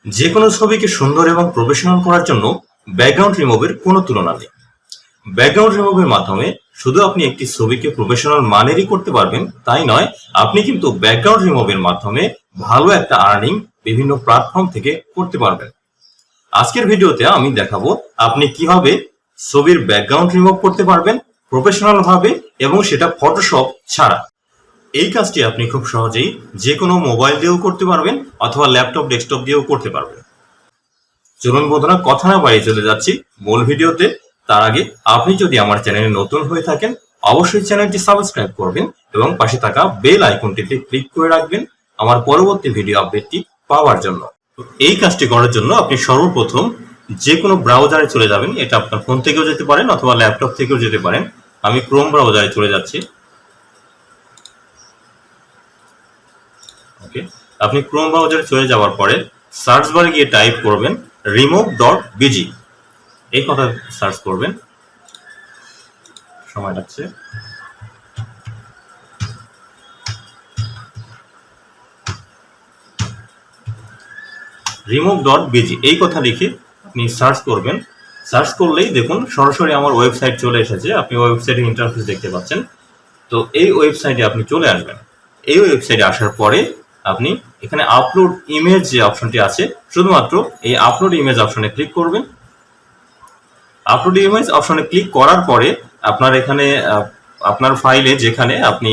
যে কোনো ছবিকে সুন্দর এবং প্রফেশনাল করার জন্য ব্যাকগ্রাউন্ড রিমুভের কোনো তুলনা নেই। ব্যাকগ্রাউন্ড রিমুভের মাধ্যমে শুধু আপনি একটি ছবিকে প্রফেশনাল মানেরই করতে পারবেন তাই নয়, আপনি কিন্তু ব্যাকগ্রাউন্ড রিমুভের মাধ্যমে ভালো একটা আর্নিং বিভিন্ন প্ল্যাটফর্ম থেকে করতে পারবেন। আজকের ভিডিওতে আমি দেখাবো আপনি কিভাবে ছবির ব্যাকগ্রাউন্ড রিমুভ করতে পারবেন প্রফেশনাল ভাবে এবং সেটা ফটোশপ ছাড়া। এই কাজটি আপনি খুব সহজেই যে কোনো মোবাইল দিয়েও করতে পারবেন অথবা ল্যাপটপ ডেস্কটপ দিয়েও করতে পারবেন। চলুন বন্ধুরা, কথা না বাড়িয়ে চলে যাচ্ছি মূল ভিডিওতে। তার আগে আপনি যদি আমার চ্যানেলে নতুন হয়ে থাকেন অবশ্যই চ্যানেলটি সাবস্ক্রাইব করবেন এবং পাশে থাকা বেল আইকনটিতে ক্লিক করে রাখবেন আমার পরবর্তী ভিডিও আপডেটটি পাওয়ার জন্য। এই কাজটি করার জন্য আপনি সর্বপ্রথম যে কোনো ব্রাউজারে চলে যাবেন। এটা আপনার ফোন থেকেও যেতে পারেন অথবা ল্যাপটপ থেকেও যেতে পারেন। আমি ক্রোম ব্রাউজারে চলে যাচ্ছি। ওকে, আপনি ক্রোম ব্রাউজারে চলে যাওয়ার পরে সার্চ বারে গিয়ে টাইপ করবেন remove.bg, এই কথা সার্চ করবেন। সময় লাগছে। remove.bg এই কথা লিখে আপনি সার্চ করবেন। সার্চ করলেই দেখুন সরাসরি আমার ওয়েবসাইট চলে এসেছে। আপনি ওয়েবসাইটের ইন্টারফেস দেখতে পাচ্ছেন। তো এই ওয়েবসাইটে আপনি চলে আসবেন। এই ওয়েবসাইটে আসার পরে আপনি এখানে আপলোড ইমেজ যে অপশনটি আছে, শুধুমাত্র এই আপলোড ইমেজ অপশনে ক্লিক করবেন। আপলোড ইমেজ অপশনে ক্লিক করার পরে আপনার এখানে আপনার ফাইলে যেখানে আপনি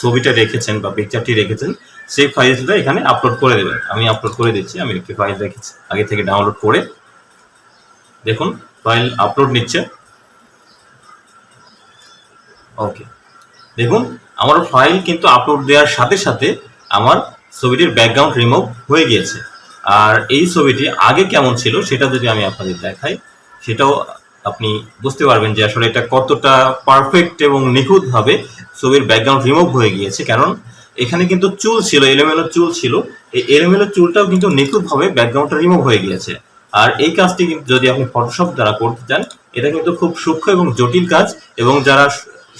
ছবিটা রেখেছেন বা পিকচারটি রেখেছেন সেই ফাইলটা এখানে আপলোড করে দেবেন। আমি আপলোড করে দিচ্ছি। আমি একটি ফাইল রেখেছি আগে থেকে ডাউনলোড করে। দেখুন ফাইল আপলোড নিচ্ছে। ওকে, দেখুন আমার ফাইল কিন্তু আপলোড দেওয়ার সাথে সাথে আমার ছবিটির ব্যাকগ্রাউন্ড রিমুভ হয়ে গিয়েছে। আর এই ছবিটি আগে কেমন ছিল সেটা যদি আমি আপনাদের দেখাই, সেটাও আপনি বুঝতে পারবেন যে আসলে এটা কতটা পারফেক্ট এবং নিখুঁতভাবে ছবির ব্যাকগ্রাউন্ড রিমুভ হয়ে গিয়েছে। কারণ এখানে কিন্তু চুল ছিল, এলোমেলো চুল ছিল। এই এলোমেলো চুলটাও কিন্তু নিখুঁতভাবে ব্যাকগ্রাউন্ডটা রিমুভ হয়ে গিয়েছে। আর এই কাজটি কিন্তু যদি আপনি ফটোশপ দ্বারা করতে চান, এটা কিন্তু খুব সূক্ষ্ম এবং জটিল কাজ, এবং যারা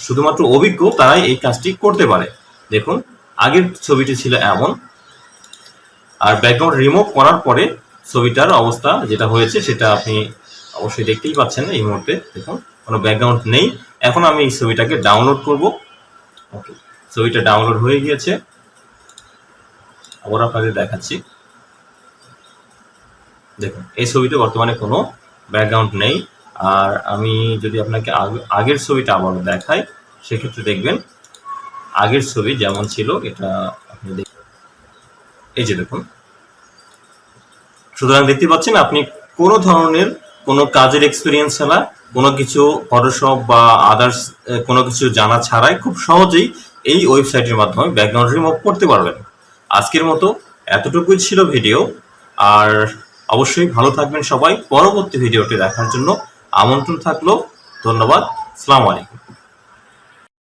শুধুমাত্র অভিজ্ঞ তারাই এই কাজটি করতে পারে। দেখুন আগের ছবিটি ছিল এমন, আর ব্যাকগ্রাউন্ড রিমুভ করার পরে ছবিটার অবস্থা যেটা হয়েছে সেটা আপনি অবশ্যই দেখতেই পাচ্ছেন। এই মুহূর্তে দেখুন কোনো ব্যাকগ্রাউন্ড নেই। এখন আমি এই ছবিটাকে ডাউনলোড করব। ওকে, ছবিটা ডাউনলোড হয়ে গিয়েছে। আবার আপনাদের দেখাচ্ছি। দেখুন এই ছবিতে বর্তমানে কোনো ব্যাকগ্রাউন্ড নেই। আর আমি যদি আপনাকে আগের ছবিটা আবার দেখাই, সেক্ষেত্রে দেখবেন আগের ছবি যেমন ছিল এটা আপনি দেখবেন। এই যে দেখুন, সুতরাং দেখতে পাচ্ছেন আপনি কোনো ধরনের কোনো কাজের এক্সপিরিয়েন্স ছাড়া, কোনো কিছু ফটোশপ বা আদার্স কোনো কিছু জানা ছাড়াই খুব সহজেই এই ওয়েবসাইটের মাধ্যমে ব্যাকগ্রাউন্ড রিমুভ করতে পারবেন। আজকের মতো এতটুকুই ছিল ভিডিও। আর অবশ্যই ভালো থাকবেন সবাই। পরবর্তী ভিডিওটি দেখার জন্য আমন্ত্রণ থাকলো। ধন্যবাদ। আসসালামু আলাইকুম।